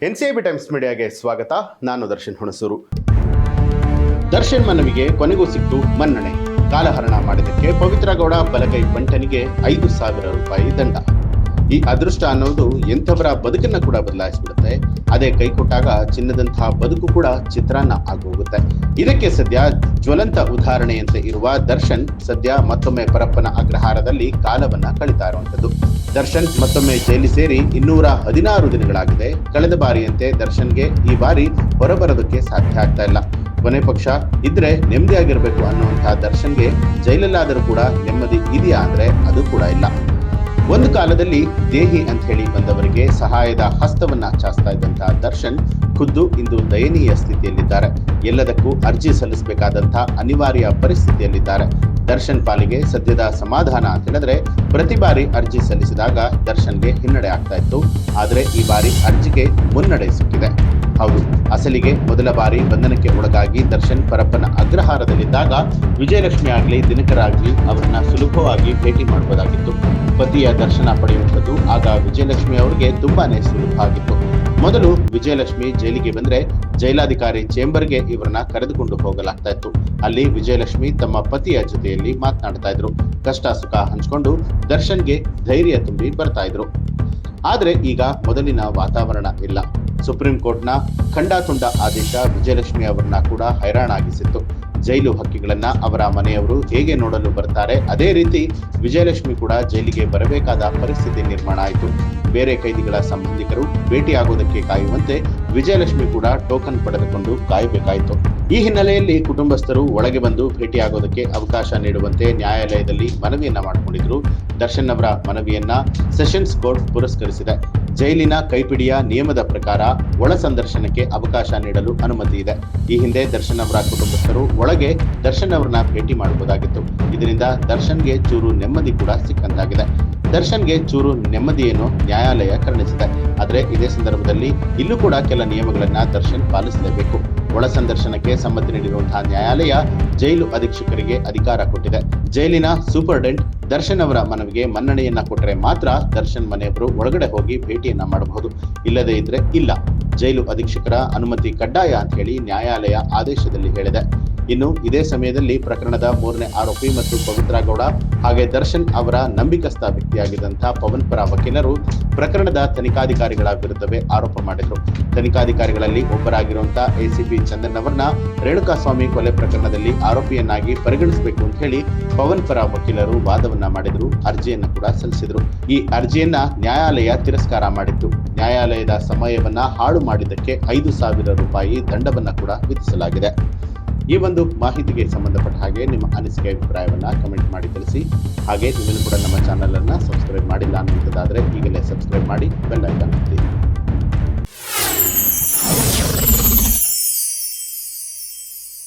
NCB times ಮೀಡಿಯಾಗೆ ಸ್ವಾಗತ. ನಾನು ದರ್ಶನ್ ಹುಣಸೂರು. ದರ್ಶನ್ ಮನವಿಗೆ ಕೊನೆಗೂ ಸಿಕ್ತು ಮನ್ನಣೆ. ಕಾಲಹರಣ ಮಾಡಿದ್ದಕ್ಕೆ ಪವಿತ್ರ ಗೌಡ ಬಲಗೈ ಬಂಟನಿಗೆ 5,000 ರೂಪಾಯಿ ದಂಡ. ಈ ಅದೃಷ್ಟ ಅನ್ನೋದು ಎಂಥವರ ಬದುಕನ್ನ ಕೂಡ ಬದಲಾಯಿಸ್ಬಿಡುತ್ತೆ. ಅದೇ ಕೈ ಕೊಟ್ಟಾಗ ಚಿನ್ನದಂತಹ ಬದುಕು ಕೂಡ ಚಿತ್ರಾನ್ನ ಆಗೋಗುತ್ತೆ. ಇದಕ್ಕೆ ಸದ್ಯ ಜ್ವಲಂತ ಉದಾಹರಣೆಯಂತೆ ಇರುವ ದರ್ಶನ್ ಸದ್ಯ ಮತ್ತೊಮ್ಮೆ ಪರಪ್ಪನ ಅಗ್ರಹಾರದಲ್ಲಿ ಕಾಲವನ್ನ ಕಳೀತಾ ಇರುವಂತದ್ದು. ದರ್ಶನ್ ಮತ್ತೊಮ್ಮೆ ಜೈಲು ಸೇರಿ 216 ದಿನಗಳಾಗಿದೆ. ಕಳೆದ ಬಾರಿಯಂತೆ ದರ್ಶನ್ಗೆ ಈ ಬಾರಿ ಹೊರಬರೋದಕ್ಕೆ ಸಾಧ್ಯ ಆಗ್ತಾ ಇಲ್ಲ. ಕೊನೆ ಪಕ್ಷ ಇದ್ರೆ ನೆಮ್ಮದಿಯಾಗಿರ್ಬೇಕು ಅನ್ನುವಂತಹ ದರ್ಶನ್ಗೆ ಜೈಲಲ್ಲಾದರೂ ಕೂಡ ನೆಮ್ಮದಿ ಇದೆಯಾ ಅಂದ್ರೆ ಅದು ಕೂಡ ಇಲ್ಲ. ಒಂದು ಕಾಲದಲ್ಲಿ ದೇಹಿ ಅಂತ ಹೇಳಿ ಬಂದವರಿಗೆ ಸಹಾಯದ ಹಸ್ತವನ್ನ ಚಾಚ್ತಾ ಇದ್ದಂತಹ ದರ್ಶನ್ ಖುದ್ದು ಇಂದು ದಯನೀಯ ಸ್ಥಿತಿಯಲ್ಲಿದ್ದಾರೆ. ಎಲ್ಲದಕ್ಕೂ ಅರ್ಜಿ ಸಲ್ಲಿಸಬೇಕಾದಂತಹ ಅನಿವಾರ್ಯ ಪರಿಸ್ಥಿತಿಯಲ್ಲಿದ್ದಾರೆ. ದರ್ಶನ್ ಪಾಲಿಗೆ ಸದ್ಯದ ಸಮಾಧಾನ ಅಂತ ಹೇಳಿದ್ರೆ ಪ್ರತಿ ಬಾರಿ ಅರ್ಜಿ ಸಲ್ಲಿಸಿದಾಗ ದರ್ಶನ್ಗೆ ಹಿನ್ನಡೆ ಆಗ್ತಾ ಇತ್ತು. ಆದರೆ ಈ ಬಾರಿ ಅರ್ಜಿಗೆ ಮುನ್ನಡೆ ಸಿಕ್ಕಿದೆ. ಹೌದು, ಅಸಲಿಗೆ ಮೊದಲ ಬಾರಿ ಬಂಧನಕ್ಕೆ ಒಳಗಾಗಿ ದರ್ಶನ್ ಪರಪ್ಪನ ಅಗ್ರಹಾರದಲ್ಲಿದ್ದಾಗ ವಿಜಯಲಕ್ಷ್ಮಿ ಆಗ್ಲಿ ದಿನಕರ್ ಆಗ್ಲಿ ಅವರನ್ನ ಸುಲಭವಾಗಿ ಭೇಟಿ ಮಾಡಬಹುದಾಗಿತ್ತು. ಪತಿಯ ದರ್ಶನ ಪಡೆಯುವಂಥದ್ದು ಆಗ ವಿಜಯಲಕ್ಷ್ಮಿ ಅವರಿಗೆ ತುಂಬಾನೇ ಸುಲಭ ಆಗಿತ್ತು. ಮೊದಲು ವಿಜಯಲಕ್ಷ್ಮಿ ಜೈಲಿಗೆ ಬಂದ್ರೆ ಜೈಲಾಧಿಕಾರಿ ಚೇಂಬರ್ಗೆ ಇವರನ್ನ ಕರೆದುಕೊಂಡು ಹೋಗಲಾಗ್ತಾ ಇತ್ತು. ಅಲ್ಲಿ ವಿಜಯಲಕ್ಷ್ಮಿ ತಮ್ಮ ಪತಿಯ ಜೊತೆಯಲ್ಲಿ ಮಾತನಾಡ್ತಾ ಇದ್ರು. ಕಷ್ಟ ಸುಖ ಹಂಚ್ಕೊಂಡು ದರ್ಶನ್ಗೆ ಧೈರ್ಯ ತುಂಬಿ ಬರ್ತಾ ಇದ್ರು. ಆದ್ರೆ ಈಗ ಮೊದಲಿನ ವಾತಾವರಣ ಇಲ್ಲ. ಸುಪ್ರೀಂ ಕೋರ್ಟ್ನ ಖಂಡಾತುಂಡ ಆದೇಶ ವಿಜಯಲಕ್ಷ್ಮಿ ಅವರನ್ನ ಕೂಡ ಹೈರಾಣಾಗಿಸಿತ್ತು. ಜೈಲು ಹಕ್ಕಿಗಳನ್ನ ಅವರ ಮನೆಯವರು ಹೇಗೆ ನೋಡಲು ಬರ್ತಾರೆ ಅದೇ ರೀತಿ ವಿಜಯಲಕ್ಷ್ಮಿ ಕೂಡ ಜೈಲಿಗೆ ಬರಬೇಕಾದ ಪರಿಸ್ಥಿತಿ ನಿರ್ಮಾಣ ಆಯಿತು. ಬೇರೆ ಕೈದಿಗಳ ಸಂಬಂಧಿಕರು ಭೇಟಿಯಾಗೋದಕ್ಕೆ ಕಾಯುವಂತೆ ವಿಜಯಲಕ್ಷ್ಮಿ ಕೂಡ ಟೋಕನ್ ಪಡೆದುಕೊಂಡು ಕಾಯಬೇಕಾಯಿತು. ಈ ಹಿನ್ನೆಲೆಯಲ್ಲಿ ಕುಟುಂಬಸ್ಥರು ಒಳಗೆ ಬಂದು ಭೇಟಿಯಾಗೋದಕ್ಕೆ ಅವಕಾಶ ನೀಡುವಂತೆ ನ್ಯಾಯಾಲಯದಲ್ಲಿ ಮನವಿಯನ್ನ ಮಾಡಿಕೊಂಡಿದ್ರು. ದರ್ಶನ್ ಅವರ ಮನವಿಯನ್ನ ಸೆಷನ್ಸ್ ಕೋರ್ಟ್ ಪುರಸ್ಕರಿಸಿದೆ. ಜೈಲಿನ ಕೈಪಿಡಿಯ ನಿಯಮದ ಪ್ರಕಾರ ಒಳ ಸಂದರ್ಶನಕ್ಕೆ ಅವಕಾಶ ನೀಡಲು ಅನುಮತಿ ಇದೆ. ಈ ಹಿಂದೆ ದರ್ಶನ್ ಅವರ ಕುಟುಂಬಸ್ಥರು ಒಳಗೆ ದರ್ಶನ್ ಅವರನ್ನ ಭೇಟಿ ಮಾಡಬಹುದಾಗಿತ್ತು. ಇದರಿಂದ ದರ್ಶನ್ಗೆ ಚೂರು ನೆಮ್ಮದಿ ಕೂಡ ಸಿಕ್ಕಂತಾಗಿದೆ. ದರ್ಶನ್ಗೆ ಚೂರು ನೆಮ್ಮದಿಯನ್ನು ನ್ಯಾಯಾಲಯ ಕರುಣಿಸಿದೆ. ಆದರೆ ಇದೇ ಸಂದರ್ಭದಲ್ಲಿ ಇಲ್ಲೂ ಕೂಡ ಕೆಲ ನಿಯಮಗಳನ್ನ ದರ್ಶನ್ ಪಾಲಿಸಲೇಬೇಕು. ಒಳ ಸಂದರ್ಶನಕ್ಕೆ ಸಮ್ಮತಿ ನೀಡಿರುವಂತಹ ನ್ಯಾಯಾಲಯ ಜೈಲು ಅಧೀಕ್ಷಕರಿಗೆ ಅಧಿಕಾರ ಕೊಟ್ಟಿದೆ. ಜೈಲಿನ ಸೂಪರ್ಡೆಂಟ್ ದರ್ಶನ್ ಅವರ ಮನವಿಗೆ ಮನ್ನಣೆಯನ್ನ ಕೊಟ್ಟರೆ ಮಾತ್ರ ದರ್ಶನ್ ಮನೆಯವರು ಒಳಗಡೆ ಹೋಗಿ ಭೇಟಿಯನ್ನ ಮಾಡಬಹುದು. ಇಲ್ಲದೇ ಇದ್ರೆ ಇಲ್ಲ. ಜೈಲು ಅಧೀಕ್ಷಕರ ಅನುಮತಿ ಕಡ್ಡಾಯ ಅಂತ ಹೇಳಿ ನ್ಯಾಯಾಲಯ ಆದೇಶದಲ್ಲಿ ಹೇಳಿದೆ. ಇನ್ನು ಇದೇ ಸಮಯದಲ್ಲಿ ಪ್ರಕರಣದ 3ನೇ ಆರೋಪಿ ಮತ್ತು ಪವಿತ್ರ ಗೌಡ ಹಾಗೆ ದರ್ಶನ್ ಅವರ ನಂಬಿಕಸ್ಥ ವ್ಯಕ್ತಿಯಾಗಿದ್ದಂತಹ ಪವನ್ ಪರ ವಕೀಲರು ಪ್ರಕರಣದ ತನಿಖಾಧಿಕಾರಿಗಳ ವಿರುದ್ಧವೇ ಆರೋಪ ಮಾಡಿದ್ರು. ತನಿಖಾಧಿಕಾರಿಗಳಲ್ಲಿ ಒಬ್ಬರಾಗಿರುವಂತಹ ಎಸಿಪಿ ಚಂದನ್ ಅವರನ್ನ ರೇಣುಕಾಸ್ವಾಮಿ ಕೊಲೆ ಪ್ರಕರಣದಲ್ಲಿ ಆರೋಪಿಯನ್ನಾಗಿ ಪರಿಗಣಿಸಬೇಕು ಅಂತ ಹೇಳಿ ಪವನ್ ಪರ ವಕೀಲರು ವಾದವನ್ನ ಮಾಡಿದ್ರು. ಅರ್ಜಿಯನ್ನ ಕೂಡ ಸಲ್ಲಿಸಿದ್ರು. ಈ ಅರ್ಜಿಯನ್ನ ನ್ಯಾಯಾಲಯ ತಿರಸ್ಕಾರ ಮಾಡಿತ್ತು. ನ್ಯಾಯಾಲಯದ ಸಮಯವನ್ನ ಹಾಳು ಮಾಡಿದ್ದಕ್ಕೆ 5,000 ರೂಪಾಯಿ ದಂಡವನ್ನ ಕೂಡ ವಿಧಿಸಲಾಗಿದೆ. ಈ ಒಂದು ಮಾಹಿತಿಗೆ ಸಂಬಂಧಪಟ್ಟ ಹಾಗೆ ನಿಮ್ಮ ಅನಿಸಿಕೆ ಅಭಿಪ್ರಾಯವನ್ನ ಕಮೆಂಟ್ ಮಾಡಿ ತಿಳಿಸಿ. ಹಾಗೆ ನೀವು ಕೂಡ ನಮ್ಮ ಚಾನೆಲ್ ಅನ್ನ ಸಬ್ಸ್ಕ್ರೈಬ್ ಮಾಡಿಲ್ಲ ಅನ್ನುವಂಥದ್ದಾದ್ರೆ ಈಗಲೇ ಸಬ್ಸ್ಕ್ರೈಬ್ ಮಾಡಿ ಬೆಲ್ ಐಕಾನ್ ಒತ್ತಿ.